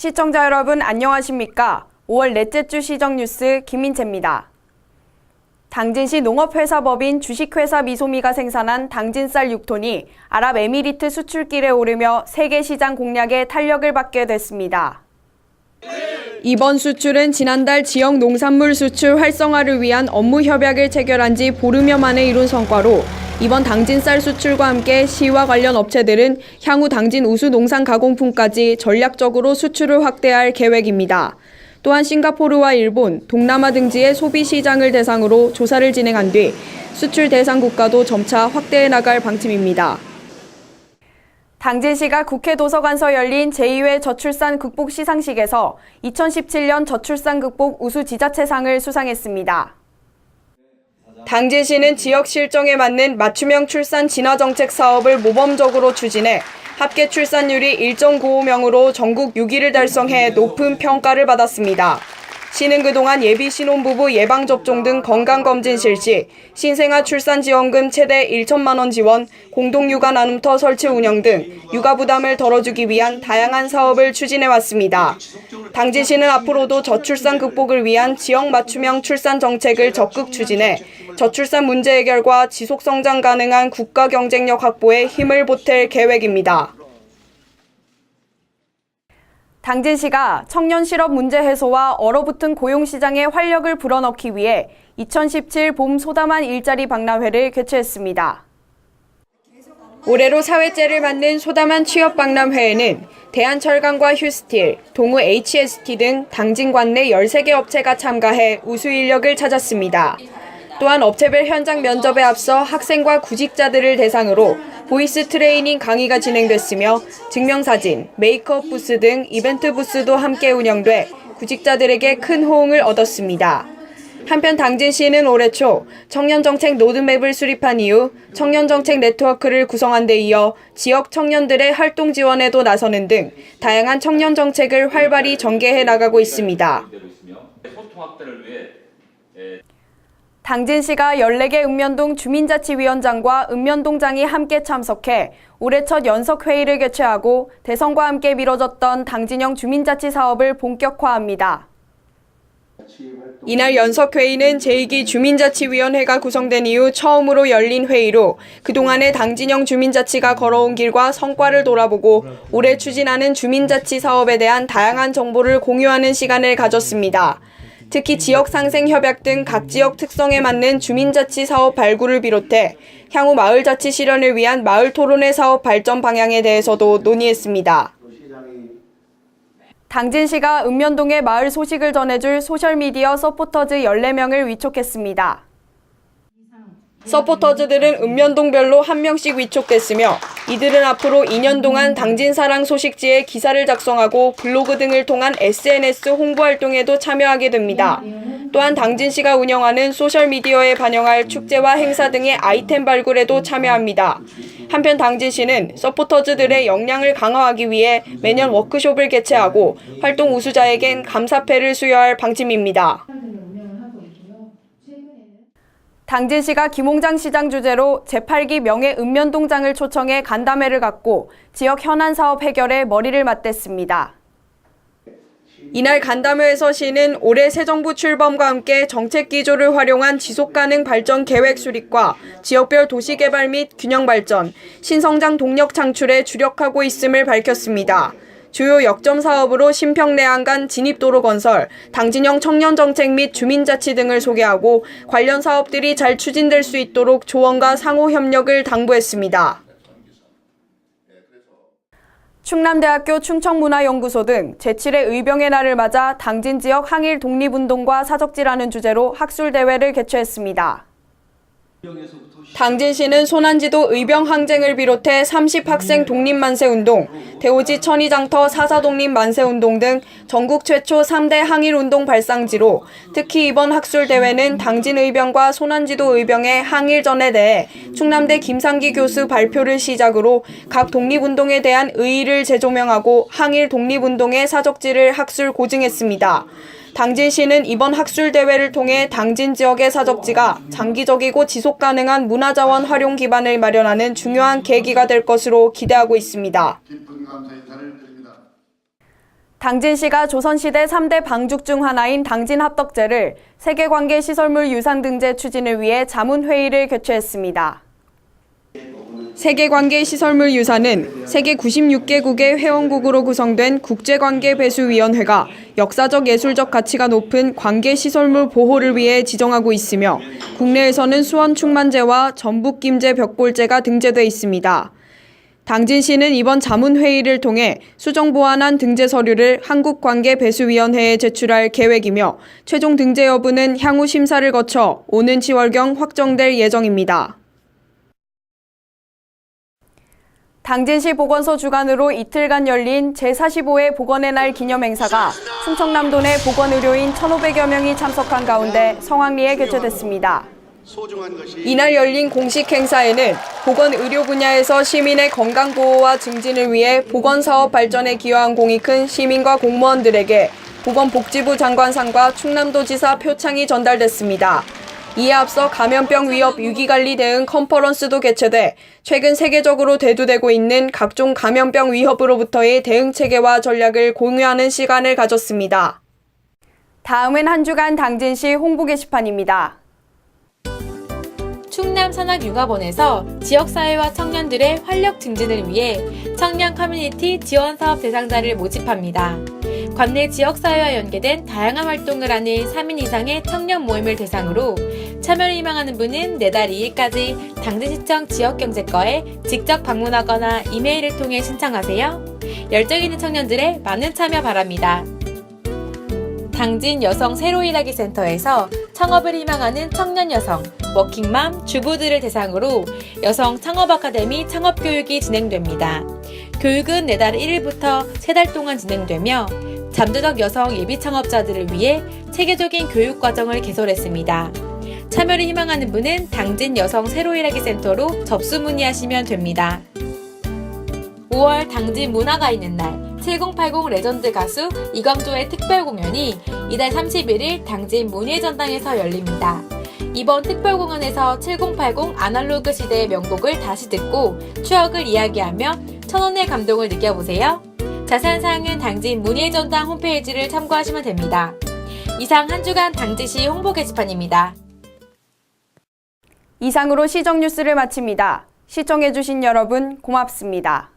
시청자 여러분 안녕하십니까? 5월 넷째 주 시정뉴스 김민채입니다. 당진시 농업회사법인 주식회사 미소미가 생산한 당진쌀 6톤이 아랍에미리트 수출길에 오르며 세계 시장 공략에 탄력을 받게 됐습니다. 이번 수출은 지난달 지역 농산물 수출 활성화를 위한 업무 협약을 체결한 지 보름여 만에 이룬 성과로 이번 당진쌀 수출과 함께 시와 관련 업체들은 향후 당진 우수 농산 가공품까지 전략적으로 수출을 확대할 계획입니다. 또한 싱가포르와 일본, 동남아 등지의 소비 시장을 대상으로 조사를 진행한 뒤 수출 대상 국가도 점차 확대해 나갈 방침입니다. 당진시가 국회 도서관서 열린 제2회 저출산 극복 시상식에서 2017년 저출산 극복 우수 지자체상을 수상했습니다. 당진시는 지역 실정에 맞는 맞춤형 출산 진화 정책 사업을 모범적으로 추진해 합계 출산율이 1.95명으로 전국 6위를 달성해 높은 평가를 받았습니다. 시는 그동안 예비 신혼부부 예방접종 등 건강검진 실시, 신생아 출산지원금 최대 1천만 원 지원, 공동육아 나눔터 설치 운영 등 육아 부담을 덜어주기 위한 다양한 사업을 추진해왔습니다. 당진시는 앞으로도 저출산 극복을 위한 지역 맞춤형 출산 정책을 적극 추진해 저출산 문제 해결과 지속성장 가능한 국가 경쟁력 확보에 힘을 보탤 계획입니다. 당진시가 청년 실업 문제 해소와 얼어붙은 고용시장에 활력을 불어넣기 위해 2017 봄 소담한 일자리 박람회를 개최했습니다. 올해로 4회째를 맞는 소담한 취업박람회에는 대한철강과 휴스틸, 동우 HST 등 당진 관내 13개 업체가 참가해 우수 인력을 찾았습니다. 또한 업체별 현장 면접에 앞서 학생과 구직자들을 대상으로 보이스 트레이닝 강의가 진행됐으며 증명사진, 메이크업 부스 등 이벤트 부스도 함께 운영돼 구직자들에게 큰 호응을 얻었습니다. 한편 당진시는 올해 초 청년정책 로드맵을 수립한 이후 청년정책 네트워크를 구성한 데 이어 지역 청년들의 활동 지원에도 나서는 등 다양한 청년정책을 활발히 전개해 나가고 있습니다. 당진시가 14개 읍면동 주민자치위원장과 읍면동장이 함께 참석해 올해 첫 연석회의를 개최하고 대선과 함께 미뤄졌던 당진형 주민자치 사업을 본격화합니다. 이날 연석회의는 제2기 주민자치위원회가 구성된 이후 처음으로 열린 회의로 그동안의 당진형 주민자치가 걸어온 길과 성과를 돌아보고 올해 추진하는 주민자치 사업에 대한 다양한 정보를 공유하는 시간을 가졌습니다. 특히 지역상생협약 등 각 지역 특성에 맞는 주민자치 사업 발굴을 비롯해 향후 마을자치 실현을 위한 마을토론회 사업 발전 방향에 대해서도 논의했습니다. 당진시가 읍면동의 마을 소식을 전해줄 소셜미디어 서포터즈 14명을 위촉했습니다. 서포터즈들은 읍면동별로 1명씩 위촉됐으며 이들은 앞으로 2년 동안 당진사랑 소식지에 기사를 작성하고 블로그 등을 통한 SNS 홍보 활동에도 참여하게 됩니다. 또한 당진시가 운영하는 소셜미디어에 반영할 축제와 행사 등의 아이템 발굴에도 참여합니다. 한편 당진시는 서포터즈들의 역량을 강화하기 위해 매년 워크숍을 개최하고 활동 우수자에겐 감사패를 수여할 방침입니다. 당진시가 김홍장 시장 주재로 제8기 명예 읍면동장을 초청해 간담회를 갖고 지역 현안 사업 해결에 머리를 맞댔습니다. 이날 간담회에서 시는 올해 새 정부 출범과 함께 정책 기조를 활용한 지속가능 발전 계획 수립과 지역별 도시개발 및 균형 발전, 신성장 동력 창출에 주력하고 있음을 밝혔습니다. 주요 역점 사업으로 신평내안간 진입도로 건설, 당진형 청년정책 및 주민자치 등을 소개하고 관련 사업들이 잘 추진될 수 있도록 조언과 상호 협력을 당부했습니다. 충남대학교 충청문화연구소 등 제7회 의병의 날을 맞아 당진 지역 항일 독립운동과 사적지라는 주제로 학술대회를 개최했습니다. 당진시는 소난지도 의병항쟁을 비롯해 30학생 독립만세운동, 대오지 천이장터 사사독립만세운동 등 전국 최초 3대 항일운동 발상지로 특히 이번 학술대회는 당진의병과 소난지도 의병의 항일전에 대해 충남대 김상기 교수 발표를 시작으로 각 독립운동에 대한 의의를 재조명하고 항일 독립운동의 사적지를 학술 고증했습니다. 당진시는 이번 학술대회를 통해 당진 지역의 사적지가 장기적이고 지속가능한 문화자원 활용 기반을 마련하는 중요한 계기가 될 것으로 기대하고 있습니다. 당진시가 조선시대 3대 방죽 중 하나인 당진합덕제를 세계관계시설물 유산 등재 추진을 위해 자문회의를 개최했습니다. 세계관계시설물 유산은 세계 96개국의 회원국으로 구성된 국제관계배수위원회가 역사적 예술적 가치가 높은 관계시설물 보호를 위해 지정하고 있으며 국내에서는 수원 충만제와 전북 김제 벽골제가 등재돼 있습니다. 당진시는 이번 자문회의를 통해 수정 보완한 등재 서류를 한국관계배수위원회에 제출할 계획이며 최종 등재 여부는 향후 심사를 거쳐 오는 10월경 확정될 예정입니다. 당진시 보건소 주관으로 이틀간 열린 제45회 보건의 날 기념 행사가 충청남도 내 보건의료인 1,500여 명이 참석한 가운데 성황리에 개최됐습니다. 이날 열린 공식 행사에는 보건의료 분야에서 시민의 건강보호와 증진을 위해 보건사업 발전에 기여한 공이 큰 시민과 공무원들에게 보건복지부 장관상과 충남도지사 표창이 전달됐습니다. 이에 앞서 감염병 위협 위기관리 대응 컨퍼런스도 개최돼 최근 세계적으로 대두되고 있는 각종 감염병 위협으로부터의 대응 체계와 전략을 공유하는 시간을 가졌습니다. 다음은 한 주간 당진시 홍보 게시판입니다. 충남산업융합원에서 지역사회와 청년들의 활력 증진을 위해 청년 커뮤니티 지원사업 대상자를 모집합니다. 관내 지역사회와 연계된 다양한 활동을 하는 3인 이상의 청년 모임을 대상으로 참여를 희망하는 분은 내달 2일까지 당진시청 지역경제과에 직접 방문하거나 이메일을 통해 신청하세요. 열정 있는 청년들의 많은 참여 바랍니다. 당진 여성 새로 일하기 센터에서 창업을 희망하는 청년 여성, 워킹맘, 주부들을 대상으로 여성 창업 아카데미 창업 교육이 진행됩니다. 교육은 내달 1일부터 3달 동안 진행되며 잠재적 여성 예비 창업자들을 위해 체계적인 교육 과정을 개설했습니다. 참여를 희망하는 분은 당진 여성 새로 일하기 센터로 접수 문의하시면 됩니다. 5월 당진 문화가 있는 날 7080 레전드 가수 이광조의 특별 공연이 이달 31일 당진 문예전당에서 열립니다. 이번 특별 공연에서 7080 아날로그 시대의 명곡을 다시 듣고 추억을 이야기하며 천원의 감동을 느껴보세요. 자세한 사항은 당진 문예전당 홈페이지를 참고하시면 됩니다. 이상 한 주간 당진시 홍보 게시판입니다. 이상으로 시정 뉴스를 마칩니다. 시청해주신 여러분 고맙습니다.